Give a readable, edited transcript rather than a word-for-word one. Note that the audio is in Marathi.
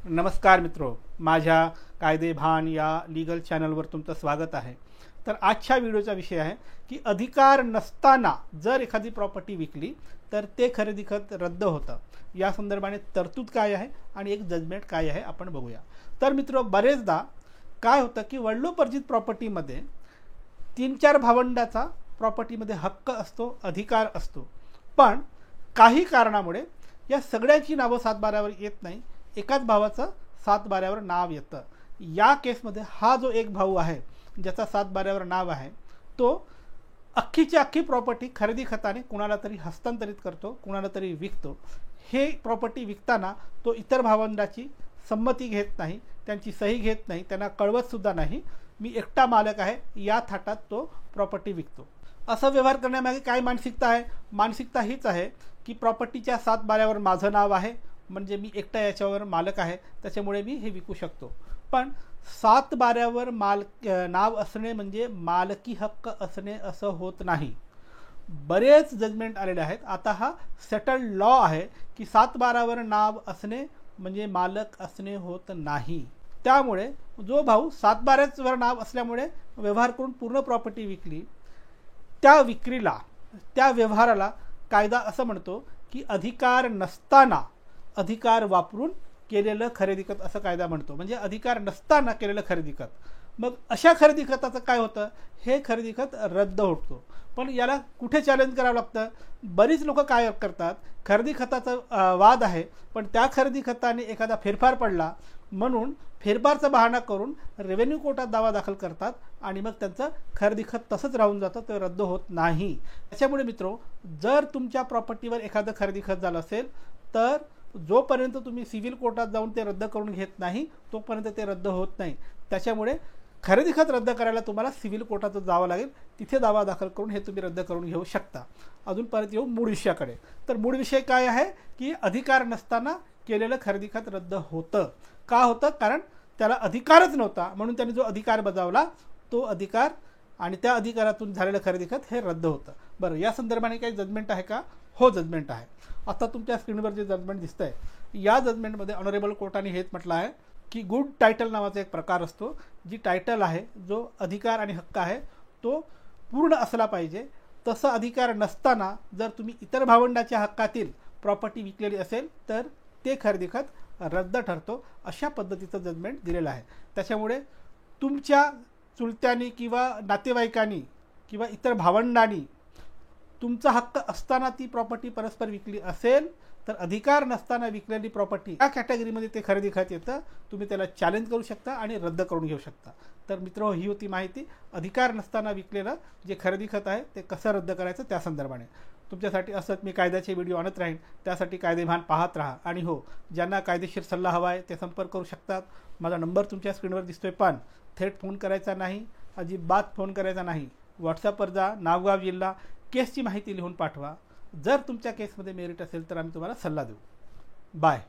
नमस्कार मित्रो, माझ्या कायदेभान या लीगल चॅनलवर तुमचं स्वागत आहे। तर आजच्या व्हिडिओचा विषय आहे की अधिकार नसताना जर एखादी प्रॉपर्टी विकली तर ते खरेदी खत रद्द होतं। या संदर्भाने तरतूद काय आहे आणि एक जजमेंट काय आहे आपण बघूया। तर मित्रो, बरेचदा काय होतं की वडिलोपार्जित प्रॉपर्टीमध्ये 3-4 भावंडाचा प्रॉपर्टीमध्ये हक्क असतो, अधिकार असतो, पण काही कारणामुळे या सगळ्यांची नावं 7/12वर येत नाही, एकाच भावाचं 7/12वर नाव येतं। या केसमध्ये हा जो एक भाऊ आहे ज्याचा 7/12वर नाव आहे तो अख्खीची अख्खी प्रॉपर्टी खरेदी खताने कुणाला तरी हस्तांतरित करतो, कुणाला तरी विकतो। हे प्रॉपर्टी विकताना तो इतर भावंडाची संमती घेत नाही, त्यांची सही घेत नाही, त्यांना कळवत सुद्धा नाही, मी एकटा मालक आहे या थाटात तो प्रॉपर्टी विकतो। असा व्यवहार करण्यामागे काय मानसिकता आहे? मानसिकता हीच आहे की प्रॉपर्टीच्या 7/12वर माझं नाव आहे, म्हणजे मी एकटा याच्यावर मालक आहे, त्याच्यामुळे मी हे विकू शकतो। पण 7/12वर नाव असणे म्हणजे मालकी हक्क असणे असं होत नाही। बरेच जजमेंट आलेले आहेत। आता हा सेटल्ड लॉ आहे की 7/12वर नाव असणे म्हणजे मालक असणे होत नाही। त्यामुळे जो भाऊ 7/12वर नाव असल्यामुळे व्यवहार करून पूर्ण प्रॉपर्टी विकली, त्या विक्रीला, त्या व्यवहाराला कायदा असं म्हणतो की अधिकार नसताना अधिकार वापरून केलेलं खरेदी खत असं कायदा म्हणतो। म्हणजे अधिकार नसताना केलेलं खरेदी खत। मग अशा खरेदी खताचं काय होतं? हे खरेदी खत रद्द होतो। पण याला कुठे चॅलेंज करावं लागतं? बरीच लोक काय करतात, खरेदी खताचा वाद आहे पण त्या खरेदी खताने एखादा फेरफार पडला म्हणून फेरफारचा बहाणा करून रेव्हेन्यू कोर्टात दावा दाखल करतात आणि मग त्यांचं खरेदी खत तसंच राहून जातं, ते रद्द होत नाही। त्याच्यामुळे मित्रो, जर तुमच्या प्रॉपर्टीवर एखादं खरेदी खत झालं असेल तर जोपर्यंत तुम्ही सिव्हिल कोर्टात जाऊन ते रद्द करून घेत नाही तोपर्यंत ते रद्द होत नाही। त्याच्यामुळे खरेदी खत रद्द करायला तुम्हाला सिव्हिल कोर्टात जावं लागेल, तिथे दावा दाखल करून हे तुम्ही रद्द करून घेऊ शकता। अजून परत येऊ मूळ विषयाकडे। तर मूळ विषय काय आहे की अधिकार नसताना केलेलं खरेदी खत रद्द होतं। का होतं? कारण त्याला अधिकारच नव्हता, म्हणून त्याने जो अधिकार बजावला तो अधिकार आणि त्या अधिकारातून झालेलं खरेदी खत हे रद्द होतं। बरं, या संदर्भाने काही जजमेंट आहे का? हो, जजमेंट आहे। आता तुमच्या स्क्रीनवर जे जजमेंट दिसतंय, या जजमेंटमध्ये ऑनरेबल कोर्टाने हेच म्हटलं आहे की गुड टायटल नावाचा एक प्रकार असतो। जी टायटल आहे, जो अधिकार आणि हक्क आहे तो पूर्ण असला पाहिजे। तसं अधिकार नसताना जर तुम्ही इतर भावंडाच्या हक्कातील प्रॉपर्टी विकलेली असेल तर ते खरेदी खत रद्द ठरतो। अशा पद्धतीचं जजमेंट दिलेलं आहे। त्याच्यामुळे तुमच्या चुलत्यांनी किंवा नातेवाईकांनी किंवा इतर भावंडांनी तुमचा हक्क असताना ती प्रॉपर्टी परस्पर विकली असेल तर अधिकार नसताना विकलेली प्रॉपर्टी या कॅटेगरीमध्ये ते खरेदी खत येतं। तुम्ही त्याला चॅलेंज करू शकता आणि रद्द करून घेऊ शकता। तर मित्र, ही होती माहिती अधिकार नसताना विकलेलं जे खरेदी खत आहे ते कसं रद्द करायचं त्या संदर्भाने। तुमच्यासाठी असंच मी कायद्याचे व्हिडिओ आणत राहीन, त्यासाठी कायदेभान पाहत राहा। आणि हो, ज्यांना कायदेशीर सल्ला हवा आहे ते संपर्क करू शकतात। माझा नंबर तुमच्या स्क्रीनवर दिसतोय, पण थेट फोन करायचा नाही, अजिबात फोन करायचा नाही। व्हॉट्सअपवर जा, नाव गाव जिल्हा, केसची माहिती लिहून पाठवा। जर तुमच्या केसमध्ये मेरिट असेल तर आम्ही तुम्हाला सल्ला देऊ। बाय।